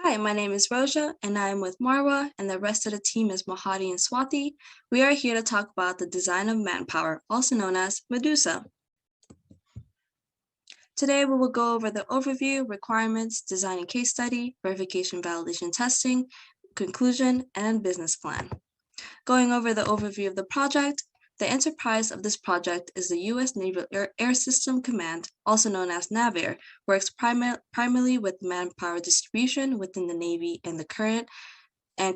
Hi, my name is Roja, and I am with Marwa, and the rest of the team is Mahadi and Swati. We are here to talk about the design of manpower, also known as Medusa. Today, we will go over the overview, requirements, design and case study, verification, validation, testing, conclusion, and business plan. Going over the overview of the project, the enterprise of this project is the U.S. Naval Air System Command, also known as NAVAIR, works primarily with manpower distribution within the Navy and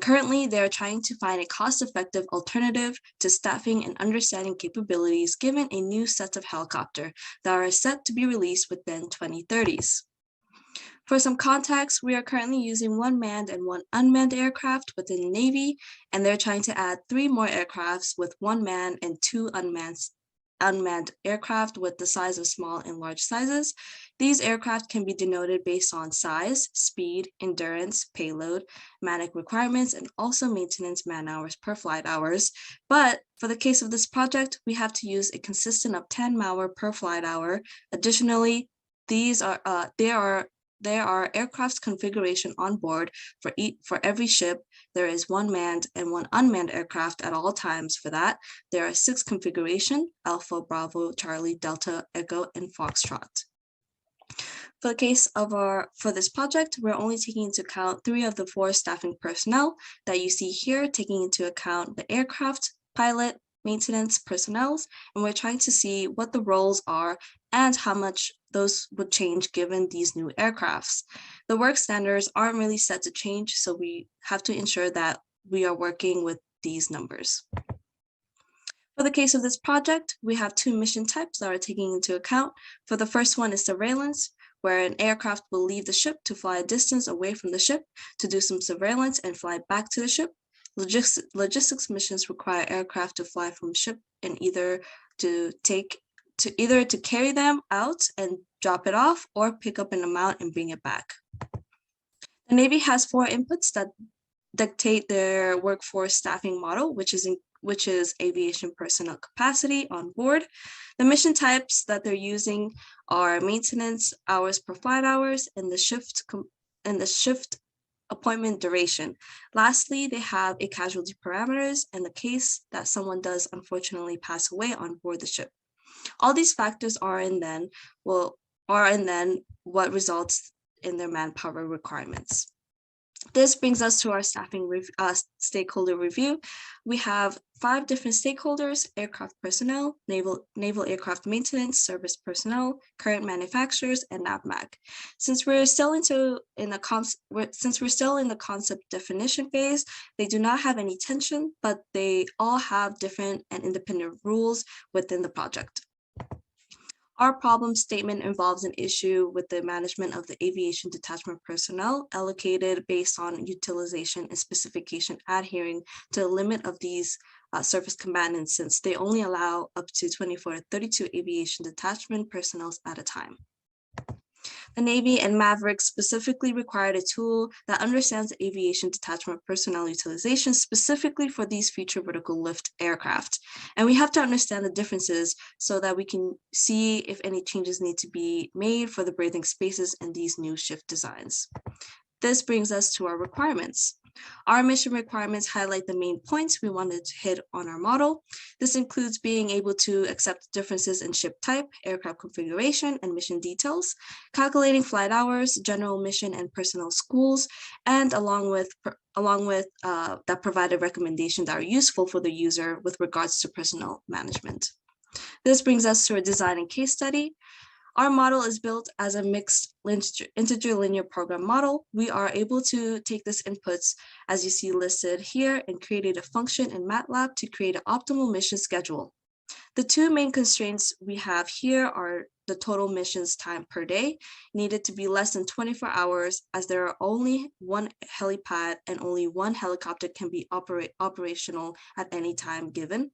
currently they are trying to find a cost-effective alternative to staffing and understanding capabilities given a new set of helicopter that are set to be released within 2030s. For some context, we are currently using one manned and one unmanned aircraft within the Navy, and they're trying to add 3 more aircrafts with 1 manned and 2 unmanned aircraft with the size of small and large sizes. These aircraft can be denoted based on size, speed, endurance, payload, manic requirements, and also maintenance man-hours per flight hours. But for the case of this project, we have to use a consistent of 10 man-hour per flight hour. Additionally, there are aircraft's configuration on board for every ship. There is 1 manned and 1 unmanned aircraft at all times. For that, there are 6 configuration: Alpha, Bravo, Charlie, Delta, Echo, and Foxtrot. For the case of for this project, we're only taking into account 3 of the 4 staffing personnel that you see here, taking into account the aircraft, pilot, maintenance personnel, and we're trying to see what the roles are and how much those would change given these new aircrafts. The work standards aren't really set to change, so we have to ensure that we are working with these numbers. For the case of this project, we have 2 mission types that are taken into account. For the first one is surveillance, where an aircraft will leave the ship to fly a distance away from the ship to do some surveillance and fly back to the ship. Logistics missions require aircraft to fly from ship and either to carry them out and drop it off or pick up an amount and bring it back. The Navy has 4 inputs that dictate their workforce staffing model, which is aviation personnel capacity on board. The mission types that they're using are maintenance, hours per flight hours, and the shift appointment duration. Lastly, they have a casualty parameters in the case that someone does unfortunately pass away on board the ship. All these factors are and then what results in their manpower requirements. This brings us to our staffing stakeholder review. We have 5 different stakeholders: aircraft personnel, naval aircraft maintenance, service personnel, current manufacturers, and NAVMAC. Since we're still in the concept definition phase, they do not have any tension, but they all have different and independent rules within the project. Our problem statement involves an issue with the management of the aviation detachment personnel allocated based on utilization and specification adhering to the limit of these service combatants, since they only allow up to 24 to 32 aviation detachment personnel at a time. The Navy and Maverick specifically required a tool that understands the aviation detachment personnel utilization specifically for these future vertical lift aircraft. And we have to understand the differences so that we can see if any changes need to be made for the breathing spaces in these new shift designs. This brings us to our requirements. Our mission requirements highlight the main points we wanted to hit on our model. This includes being able to accept differences in ship type, aircraft configuration, and mission details, calculating flight hours, general mission and personnel schools, and along with that provided recommendations that are useful for the user with regards to personnel management. This brings us to a design and case study. Our model is built as a mixed integer linear program model. We are able to take this inputs as you see listed here and create a function in MATLAB to create an optimal mission schedule. The 2 main constraints we have here are the total missions time per day needed to be less than 24 hours, as there are only 1 helipad and only 1 helicopter can be operational at any time given.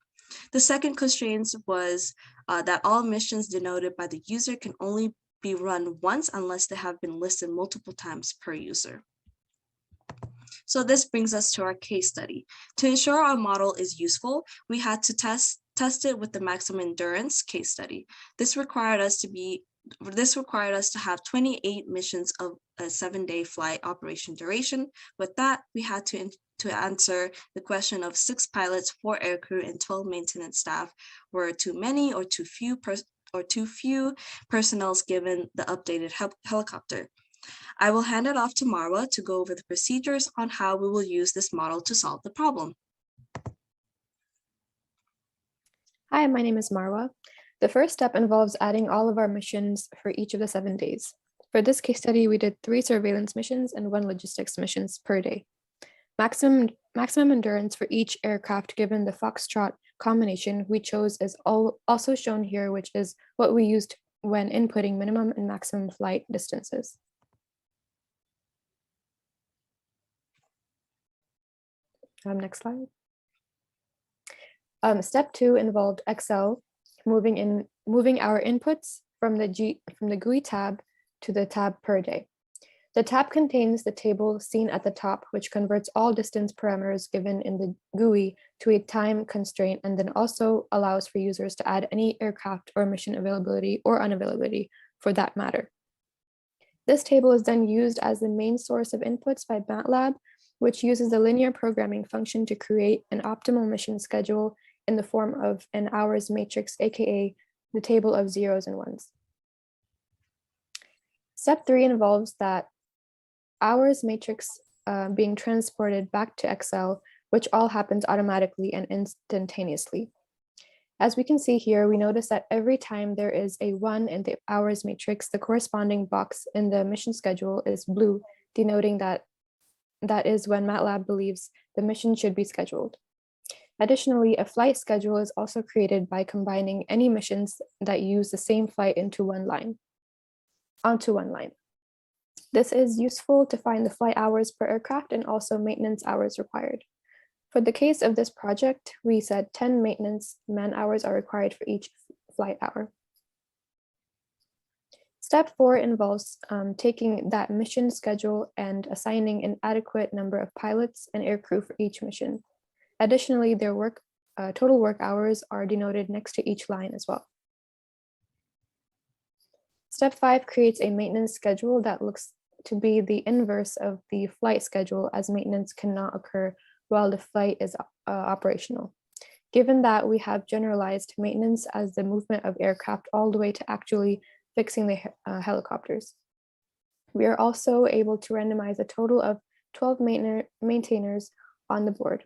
The second constraint was that all missions denoted by the user can only be run once unless they have been listed multiple times per user. So this brings us to our case study. To ensure our model is useful, we had to test it with the maximum endurance case study. This required us to be This required us to have 28 missions of a 7-day flight operation duration. With that, we had to answer the question of 6 pilots, 4 aircrew, and 12 maintenance staff were too many or too few personnel given the updated helicopter. I will hand it off to Marwa to go over the procedures on how we will use this model to solve the problem. Hi, my name is Marwa. The first step involves adding all of our missions for each of the 7 days. For this case study, we did 3 surveillance missions and 1 logistics missions per day. Maximum endurance for each aircraft given the Foxtrot combination we chose is also shown here, which is what we used when inputting minimum and maximum flight distances. Next slide. Step 2 involved Excel, moving our inputs from the GUI tab to the tab per day. The tab contains the table seen at the top, which converts all distance parameters given in the GUI to a time constraint, and then also allows for users to add any aircraft or mission availability or unavailability for that matter. This table is then used as the main source of inputs by MATLAB, which uses the linear programming function to create an optimal mission schedule in the form of an hours matrix, aka the table of zeros and ones. Step 3 involves that hours matrix being transported back to Excel, which all happens automatically and instantaneously. As we can see here, we notice that every time there is a 1 in the hours matrix, the corresponding box in the mission schedule is blue, denoting that is when MATLAB believes the mission should be scheduled. Additionally, a flight schedule is also created by combining any missions that use the same flight onto one line. This is useful to find the flight hours per aircraft and also maintenance hours required. For the case of this project, we said 10 maintenance man hours are required for each flight hour. Step 4 involves taking that mission schedule and assigning an adequate number of pilots and aircrew for each mission. Additionally, their total work hours are denoted next to each line as well. Step 5 creates a maintenance schedule that looks to be the inverse of the flight schedule, as maintenance cannot occur while the flight is operational. Given that we have generalized maintenance as the movement of aircraft all the way to actually fixing the helicopters. We are also able to randomize a total of 12 maintainers on the board.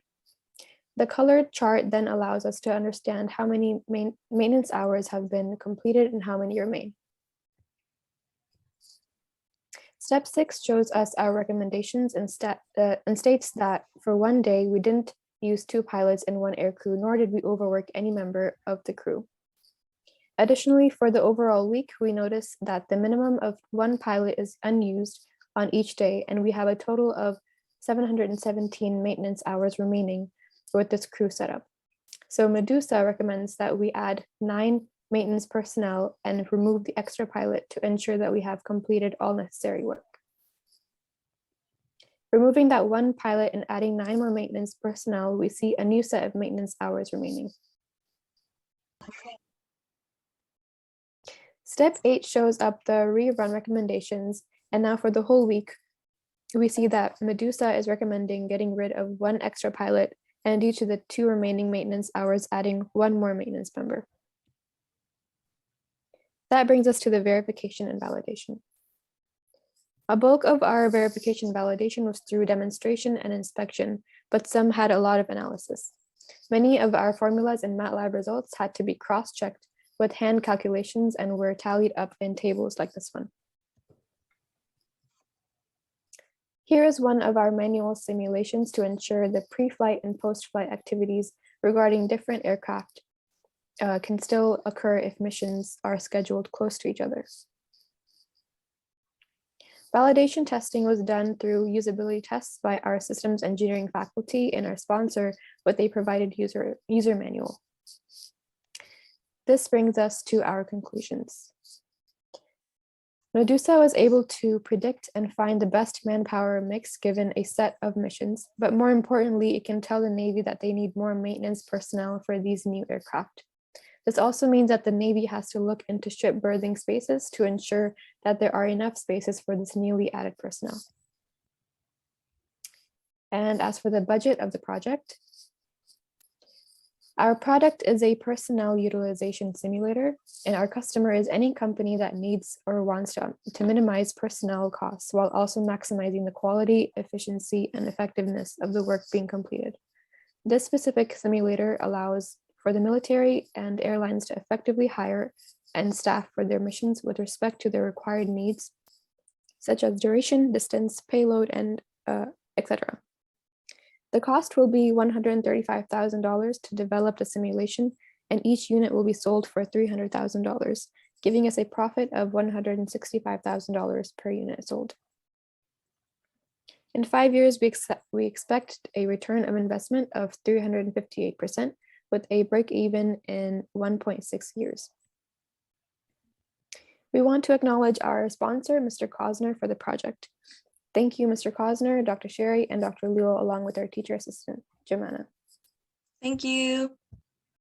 The colored chart then allows us to understand how many maintenance hours have been completed and how many remain. Step 6 shows us our recommendations and states that for one day, we didn't use 2 pilots and 1 aircrew, nor did we overwork any member of the crew. Additionally, for the overall week, we notice that the minimum of 1 pilot is unused on each day, and we have a total of 717 maintenance hours remaining with this crew setup. So Medusa recommends that we add 9 maintenance personnel and remove the extra pilot to ensure that we have completed all necessary work. Removing that 1 pilot and adding 9 more maintenance personnel, we see a new set of maintenance hours remaining. Step 8 shows up the rerun recommendations, and now for the whole week, we see that Medusa is recommending getting rid of 1 extra pilot, and due to the 2 remaining maintenance hours, adding 1 more maintenance member. That brings us to the verification and validation. A bulk of our verification validation was through demonstration and inspection, but some had a lot of analysis. Many of our formulas and MATLAB results had to be cross-checked with hand calculations and were tallied up in tables like this one. Here is one of our manual simulations to ensure the pre-flight and post-flight activities regarding different aircraft can still occur if missions are scheduled close to each other. Validation testing was done through usability tests by our systems engineering faculty and our sponsor with a provided user manual. This brings us to our conclusions. Medusa was able to predict and find the best manpower mix given a set of missions, but more importantly, it can tell the Navy that they need more maintenance personnel for these new aircraft. This also means that the Navy has to look into ship berthing spaces to ensure that there are enough spaces for this newly added personnel. And as for the budget of the project, our product is a personnel utilization simulator, and our customer is any company that needs or wants to minimize personnel costs while also maximizing the quality, efficiency, and effectiveness of the work being completed. This specific simulator allows for the military and airlines to effectively hire and staff for their missions with respect to their required needs, such as duration, distance, payload, and etc. The cost will be $135,000 to develop the simulation, and each unit will be sold for $300,000, giving us a profit of $165,000 per unit sold. In 5 years, we expect a return of investment of 358% with a break even in 1.6 years. We want to acknowledge our sponsor, Mr. Cosner, for the project. Thank you, Mr. Cosner, Dr. Sherry, and Dr. Luo, along with our teacher assistant, Jemana. Thank you.